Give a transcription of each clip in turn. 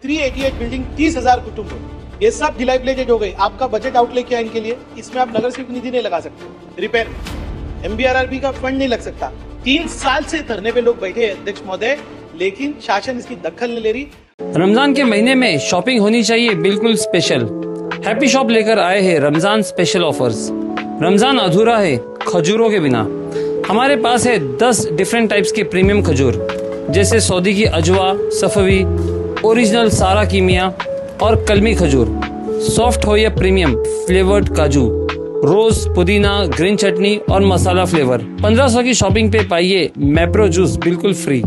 388 building 30,000 कुटुंब, ये सब डिलाइबलेटेड हो गई। आपका बजट आउटले क्या है इनके लिए? इसमें आप नगर सेवक निधि नहीं लगा सकते, रिपेयर में MBRRB का फंड नहीं लग सकता। 3 साल से धरने पे लोग बैठे हैं अध्यक्ष महोदय, लेकिन शासन इसकी दखल नहीं ले रही। रमजान के महीने में शॉपिंग होनी चाहिए बिल्कुल स्पेशल। हैप्पी शॉप लेकर आए हैं रमजान स्पेशल ऑफर्स। रमजान अधूरा है खजूरों के बिना। हमारे पास है 10 डिफरेंट टाइप्स के प्रीमियम खजूर, जैसे सऊदी की अजवा, सफवी, ओरिजिनल सारा कीमिया और कलमी खजूर। सॉफ्ट हो या प्रीमियम फ्लेवर्ड काजू, रोज, पुदीना, ग्रीन चटनी और मसाला फ्लेवर। 1500 की शॉपिंग पे पाइए मैप्रो जूस बिल्कुल फ्री।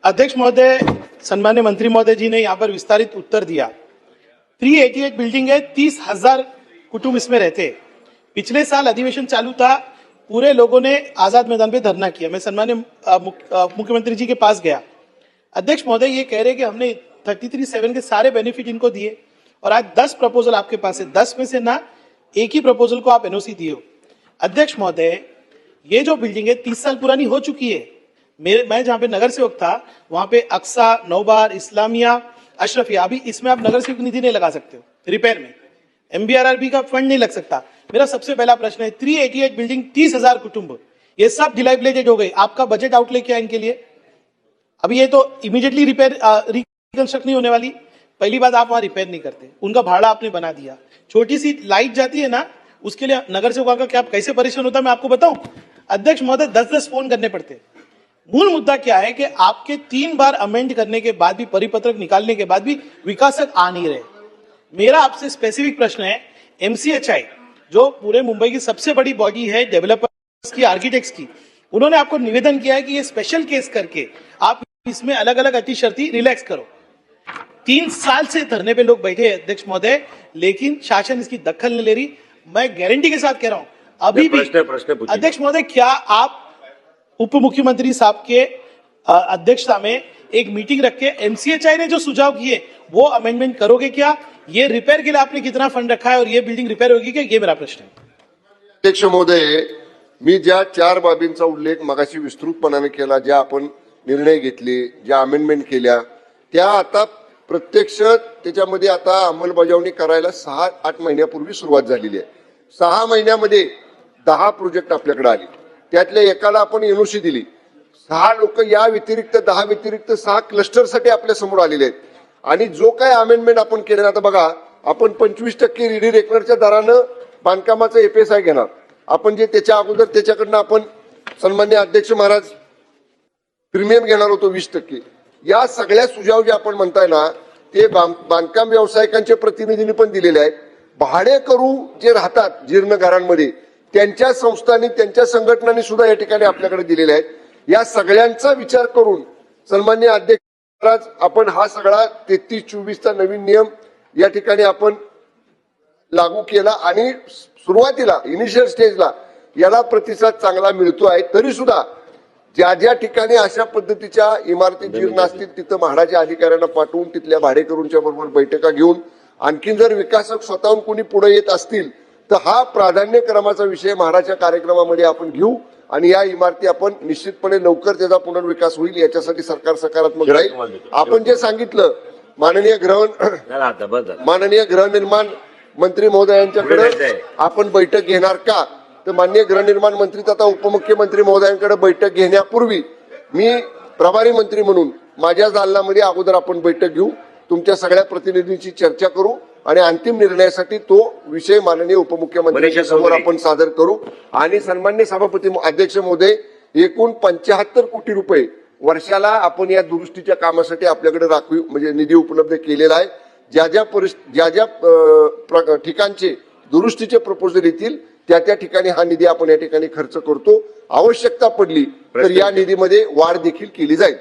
अध्यक्ष महोदय, सम्मान्य मंत्री महोदय जी ने यहाँ पर विस्तारित उत्तर दिया। 388 बिल्डिंग है, 30,000 कुटुंब इसमें रहते हैं। पिछले साल अधिवेशन चालू था, पूरे लोगों ने आजाद मैदान पे धरना किया। मैं सम्मान्य मुख्यमंत्री जी के पास गया। अध्यक्ष महोदय ये कह रहे कि हमने 33(7) के सारे बेनिफिट इनको दिए और आज 10 प्रपोजल आपके पास है, 10 में से ना एक ही प्रपोजल को आप NOC दिए हो। अध्यक्ष महोदय, ये जो बिल्डिंग है 30 साल पुरानी हो चुकी है। मैं जहां पे नगर सेवक था वहां पे अक्सा, नौबार, इस्लामिया, अशरफिया, अभी इसमें आप नगर सेवक निधि नहीं लगा सकते हो, रिपेयर में MBRRB का फंड नहीं लग सकता। मेरा सबसे पहला प्रश्न है, 388 बिल्डिंग 30,000 कुटुंब, ये सब डिलाइबलेटेड हो गई। आपका बजट आउटले क्या है इनके लिए? अभी ये तो इमीडिएटली रिपेयर रिकंस्ट्रक्ट नहीं होने वाली। पहली बात, आप वहां रिपेयर नहीं करते, उनका भाड़ा आपने बना दिया। छोटी सी लाइट जाती है ना, उसके लिए नगर सेवकों का क्या कैसे परेशान होता है मैं आपको बताऊं। अध्यक्ष महोदय, 10-10 फोन करने पड़ते। मूल मुद्दा क्या है कि आपके 3 बार अमेंड करने के बाद भी, परिपत्रक निकालने के बाद भी विकासक आ नहीं रहे। मेरा आपसे स्पेसिफिक प्रश्न है, MCHI जो पूरे मुंबई की सबसे बड़ी बॉडी है डेवलपर्स की, आर्किटेक्ट्स की, उन्होंने आपको निवेदन किया है कि ये स्पेशल केस करके आप इसमें अलग अलग अति शर्ती रिलैक्स करो। 3 साल से धरने पे लोग बैठे हैं अध्यक्ष महोदय, लेकिन शासन इसकी दखल नहीं ले रही। मैं गारंटी के साथ कह रहा हूं, अभी भी अध्यक्ष महोदय, क्या आप उप मुख्यमंत्री साहब के अध्यक्षता में एक मीटिंग रख के MCHI ने जो सुझाव किए वो अमेंडमेंट करोगे क्या? ये रिपेयर के लिए आपने कितना फंड रखा है और ये बिल्डिंग रिपेयर होगी क्या? ये मेरा प्रश्न है। अध्यक्ष महोदय, मी ज्या 4 बाबींचा उल्लेख मगाशी विस्तृतपणाने केला, ज्या आपण निर्णय घेतले, ज्या अमेंडमेंट केल्या, त्या आता प्रत्यक्ष त्याच्यामध्ये आता अंमलबजावणी करायला 6-8 महिन्यापूर्वी सुरुवात झालेली आहे। 6 महिन्यामध्ये 10 प्रोजेक्ट आपल्याकडे आले, त्यातल्या एकाला आपण NOC दिली। 6 लोक या व्यतिरिक्त 10 व्यतिरिक्त 6 क्लस्टरसाठी आपल्या समोर आलेले आहेत। आणि जो काय अमेंडमेंट आपण केलं, आता बघा, आपण 25% रेडी रेकनरच्या दरानं बांधकामाचं FSI घेणार। आपण जे त्याच्या अगोदर त्याच्याकडनं आपण सन्मान्य अध्यक्ष महाराज प्रीमियम घेणार होतो 20%। या सगळ्या सुझाव जे आपण म्हणताय ना, ते बांधकाम व्यावसायिकांचे प्रतिनिधींनी पण दिलेले आहेत। भाडेकरू जे राहतात जीर्ण घरांमध्ये, त्यांच्या संस्थांनी, त्यांच्या संघटनांनी सुद्धा या ठिकाणी आपल्याकडे दिलेले आहेत। या सगळ्यांचा विचार करून सन्मान्य अध्यक्ष महाराज, आपण हा सगळा 33-24 नवीन नियम या ठिकाणी आपण लागू केला आणि सुरुवातीला इनिशियल स्टेजला याला प्रतिसाद चांगला मिळतो आहे। तरी सुद्धा ज्या ज्या ठिकाणी अशा पद्धतीच्या इमारती जीर्ण असतील तिथं म्हाडाच्या अधिकाऱ्यांना पाठवून तिथल्या भाडेकरूंच्या बरोबर बैठका घेऊन, आणखी जर विकासक स्वतःहून कोणी पुढे येत असतील तर हा प्राधान्यक्रमाचा विषय म्हाडाच्या कार्यक्रमामध्ये आपण घेऊ आणि या इमारती आपण निश्चितपणे लवकर त्याचा पुनर्विकास होईल याच्यासाठी सरकार सकारात्मक राहील। आपण जे सांगितलं माननीय गृहनिर्माण मंत्री महोदयांच्याकडे आपण बैठक घेणार का, तर माननीय गृहनिर्माण मंत्री तथा उपमुख्यमंत्री महोदयांकडे बैठक घेण्यापूर्वी मी प्रभारी मंत्री म्हणून माझ्या दालनामध्ये अगोदर आपण बैठक घेऊ, तुमच्या सगळ्या प्रतिनिधींची चर्चा करू आणि अंतिम निर्णयासाठी तो विषय माननीय उपमुख्यमंत्र्यांच्या समोर आपण सादर करू। आणि सन्मान्य सभापती अध्यक्ष महोदय, एकूण 75 कोटी रुपये वर्षाला आपण या दुरुस्तीच्या कामासाठी आपल्याकडे राखीव म्हणजे निधी उपलब्ध केलेला आहे। ज्या ज्या ठिकाणचे दुरुस्तीचे प्रपोजल येतील त्या ठिकाणी हा निधी आपण या ठिकाणी खर्च करतो। आवश्यकता पडली तर या निधीमध्ये वाढ देखील केली जाईल।